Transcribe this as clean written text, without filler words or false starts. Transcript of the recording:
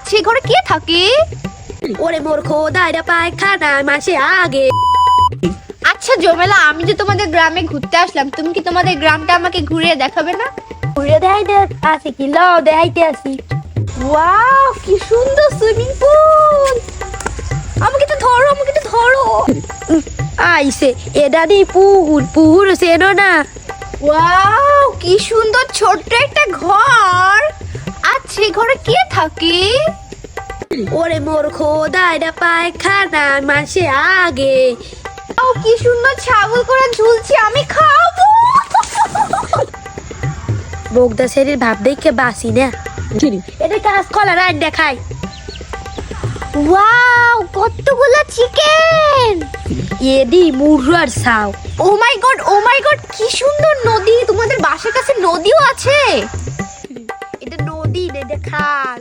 আচ্ছা এই ঘরে কে থাকে? ওরে মোর খোদা, এটা পায়খানা মাসে আগে। আচ্ছা জমেলা, আমি যে তোমাদের গ্রামে ঘুরতে আসলাম, তুমি কি তোমাদের গ্রামটা আমাকে ঘুরিয়ে দেখাবে না? ঘুরে দেখাইতে আছে কি? ল দেখাইতে আসি। ওয়াও, কি সুন্দর সুইমিং পুল! আমাকে তো ধরো, আমাকে তো ধরো। আইসে এটা দি পুহুর পুহুর সেনো না। ওয়াও, কি সুন্দর ছোট্ট একটা ঘর। আচ্ছা এই ঘরে কে থাকে? ওরে মোর খোদা, এটা পায়খানা মাসে আগে। ও কি সুন্দর ছাগল করে ঝুলছে, আমি খাবো। বগদা শরীর ভাব দেখে বাসি না। এটা কাজ কলা রাখ দেখাই। ওয়াও, কতগুলো চিকেন! এডি মুরুয়ার সাও। ও মাই গড, ও মাই গড, কি সুন্দর নদী! তোমাদের বাসার কাছে নদীও আছে? এটা নদী না, এটা খাল।